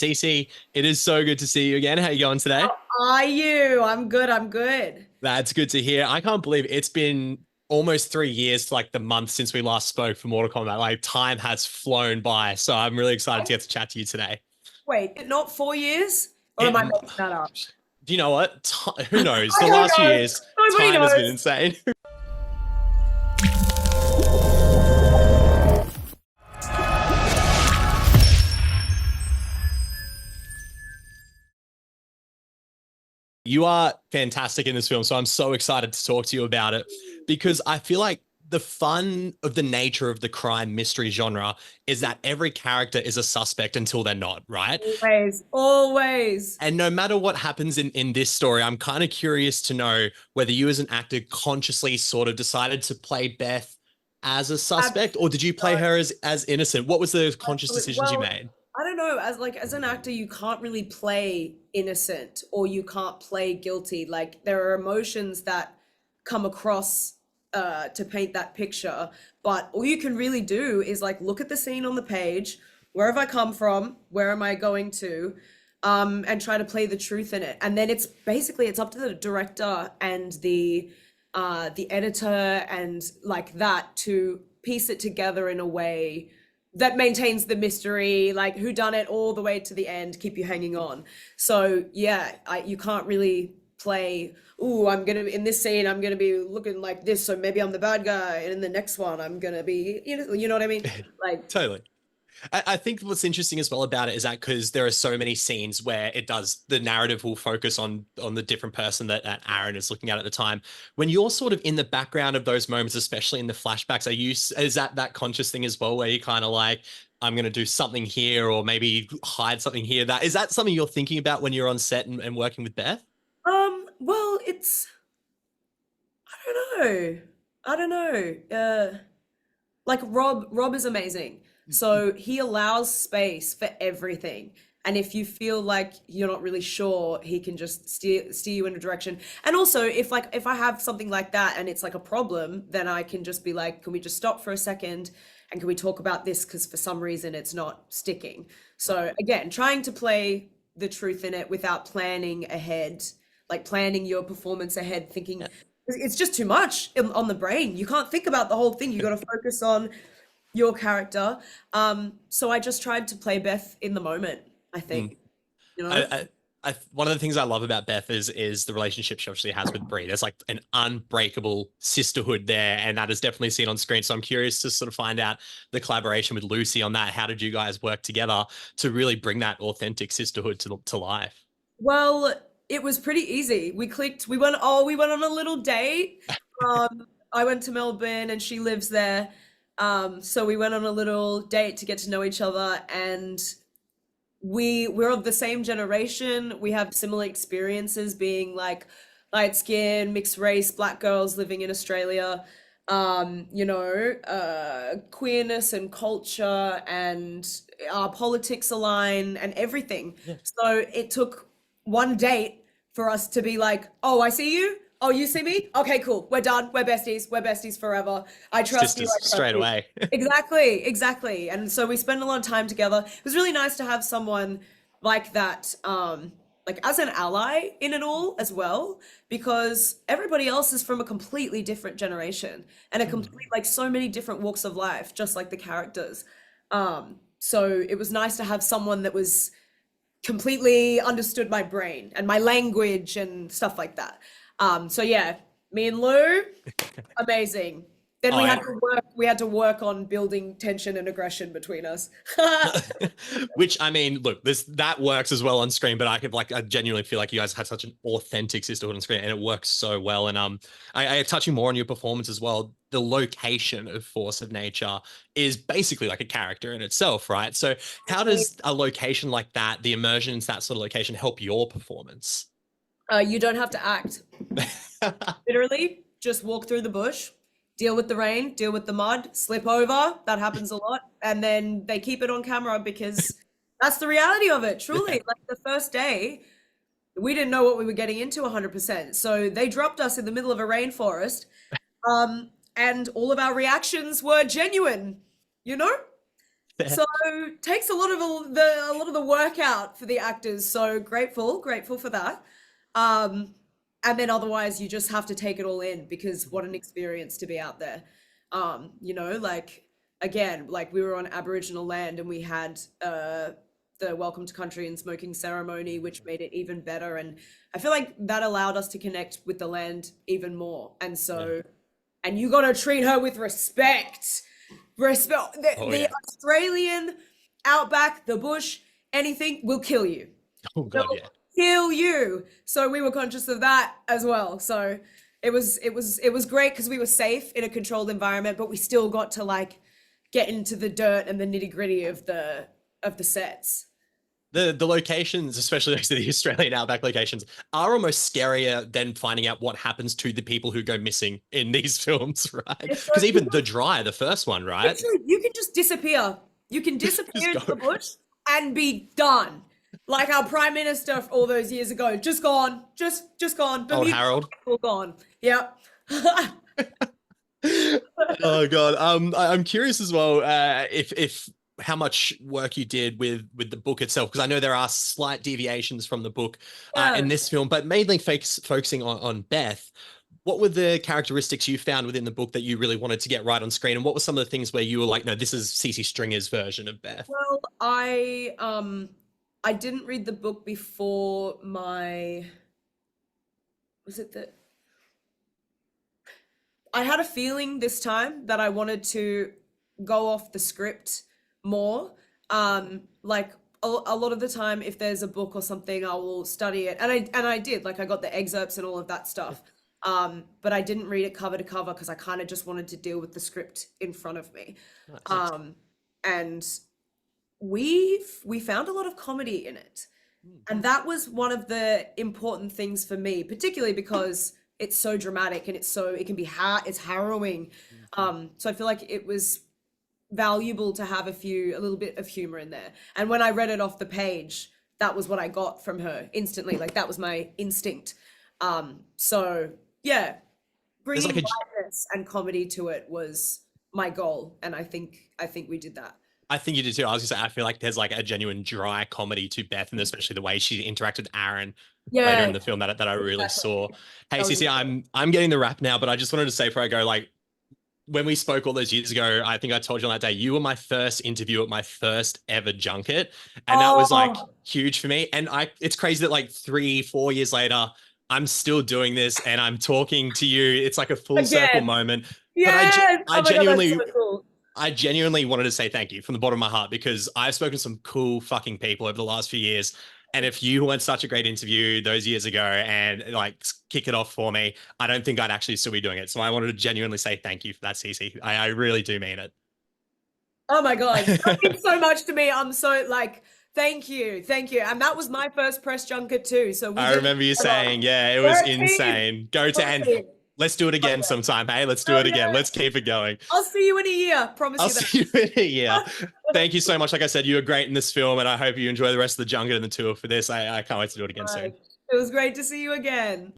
TC, it is so good to see you again. How you going today? How are you? I'm good. I'm good. That's good to hear. I can't believe it's been almost 3 years to like the month since we last spoke for Mortal Kombat. Like time has flown by. So I'm really excited to get to chat to you today. Wait, not 4 years? Or am It, I making that up? do you know what? Who knows? I The don't last few know. years, Nobody time has been knows. insane. You are fantastic in this film, so I'm so excited to talk to you about it because I feel like the fun of the nature of the crime mystery genre is that every character is a suspect until they're not, right? Always, always. And no matter what happens in this story, I'm kind of curious to know whether you as an actor consciously sort of decided to play Beth as a suspect, or did you play her as innocent? What was the conscious Absolutely. decisions you Well, made? I don't know. As an actor, you can't really play innocent or you can't play guilty. Like there are emotions that come across to paint that picture, but all you can really do is like look at the scene on the page. Where have I come from? Where am I going to? And try to play the truth in it. And then it's basically it's up to the director and the editor and like that to piece it together in a way that maintains the mystery, like who done it all the way to the end, keep you hanging on. So yeah, you can't really play, ooh, I'm gonna in this scene, I'm gonna be looking like this, so maybe I'm the bad guy, and in the next one, I'm gonna be, you know what I mean? Like, Totally. I think what's interesting as well about it is that because there are so many scenes where it does the narrative will focus on the different person that Aaron is looking at the time. When you're sort of in the background of those moments, especially in the flashbacks, is that conscious thing as well, where you kind of like I'm going to do something here or maybe hide something here? That is that something you're thinking about when you're on set and working with Beth? well, it's I don't know. I don't know. Like Rob is amazing. So he allows space for everything. And if you feel like you're not really sure, he can just steer you in a direction. And also if I have something like that and it's like a problem, then I can just be like, can we just stop for a second and can we talk about this because for some reason it's not sticking. So again, trying to play the truth in it without planning ahead, like planning your performance ahead, thinking it's just too much on the brain. You can't think about the whole thing. You got to focus on your character. So I just tried to play Beth in the moment, I Mm. think, you know? I, one of the things I love about Beth is the relationship she obviously has with Brie. There's like an unbreakable sisterhood there, and that is definitely seen on screen. So I'm curious to sort of find out the collaboration with Lucy on that. How did you guys work together to really bring that authentic sisterhood to life? Well, it was pretty easy. We clicked, we went on a little date. I went to Melbourne and she lives there. So we went on a little date to get to know each other and we're of the same generation. We have similar experiences being like light skin, mixed race, black girls living in Australia. Queerness and culture and our politics align and everything. Yeah. So it took one date for us to be like, oh, I see you. Oh, you see me? Okay, cool. We're done. We're besties. We're besties forever. I trust you. Sisters I trust straight you. away. Exactly, exactly. And so we spend a lot of time together. It was really nice to have someone like that, like as an ally in it all as well, because everybody else is from a completely different generation and a complete, like so many different walks of life, just like the characters. So it was nice to have someone that was completely understood my brain and my language and stuff like that. So yeah, me and Lou, amazing. Then Oh, we had to work on building tension and aggression between us. which I mean, look, this that works as well on screen, but I genuinely feel like you guys had such an authentic sisterhood on screen, and it works so well. And I touching more on your performance as well. The location of Force of Nature is basically like a character in itself, right? So, how does a location like that, the immersion into that sort of location, help your performance? You don't have to act. Literally, just walk through the bush, deal with the rain, deal with the mud, slip over. That happens a lot. And then they keep it on camera because that's the reality of it, truly. Like the first day, we didn't know what we were getting into 100%. So they dropped us in the middle of a rainforest, and all of our reactions were genuine, you know? there. So takes a lot of the work out for the actors. So grateful for that. And then otherwise you just have to take it all in because what an experience to be out there. You know, like again, like we were on Aboriginal land and we had the welcome to country and smoking ceremony, which made it even better. And I feel like that allowed us to connect with the land even more. And so, and you got to treat her with respect. Respect. The Australian outback, the bush, anything will kill you. Oh God, They'll kill you. So we were conscious of that as well. So it was great because we were safe in a controlled environment, but we still got to like get into the dirt and the nitty gritty of the sets. The locations, especially next to the Australian outback locations, are almost scarier than finding out what happens to the people who go missing in these films, right? Because even The Dry, the first one, right? You can just disappear. You can disappear into the bush and be done. Like our prime minister all those years ago, just gone, just gone. Old Harold, all gone. Yep. Oh God, I'm curious as well if how much work you did with the book itself, because I know there are slight deviations from the book in this film, but mainly focusing on Beth. What were the characteristics you found within the book that you really wanted to get right on screen, and what were some of the things where you were like, no, this is CC Stringer's version of Beth? Well, I didn't read the book before I had a feeling this time that I wanted to go off the script more. Like a lot of the time, if there's a book or something, I will study it, and I did. Like I got the excerpts and all of that stuff. But I didn't read it cover to cover because I kind of just wanted to deal with the script in front of me. And we found a lot of comedy in it, and that was one of the important things for me, particularly because it's so dramatic and it can be it's harrowing. So I feel like it was valuable to have a little bit of humor in there. And when I read it off the page, that was what I got from her instantly. Like that was my instinct. So yeah, bringing lightness and comedy to it was my goal, and I think we did that. I think you did too. I was gonna say, I feel like there's like a genuine dry comedy to Beth, and especially the way she interacted with Aaron later in the film that I really saw. Hey, Cici, I'm getting the wrap now, but I just wanted to say before I go, like, when we spoke all those years ago, I think I told you on that day, you were my first interview at my first ever junket. And that was like huge for me. And it's crazy that like 3-4 years later, I'm still doing this and I'm talking to you. It's like a full circle moment. Yeah. But I genuinely wanted to say thank you from the bottom of my heart, because I've spoken to some cool fucking people over the last few years. And if you weren't such a great interview those years ago and like kick it off for me, I don't think I'd actually still be doing it. So I wanted to genuinely say thank you for that, Cici. I really do mean it. Oh my God. That means so much to me. I'm so like, thank you. And that was my first press junket too. So I remember you saying, yeah, it was insane. Go to end. Let's do it again sometime. Hey, let's do it again. Let's keep it going. I'll see you in a year. Promise I'll see you in a year. Thank you so much. Like I said, you were great in this film, and I hope you enjoy the rest of the junket and the tour for this. I can't wait to do it again soon. It was great to see you again.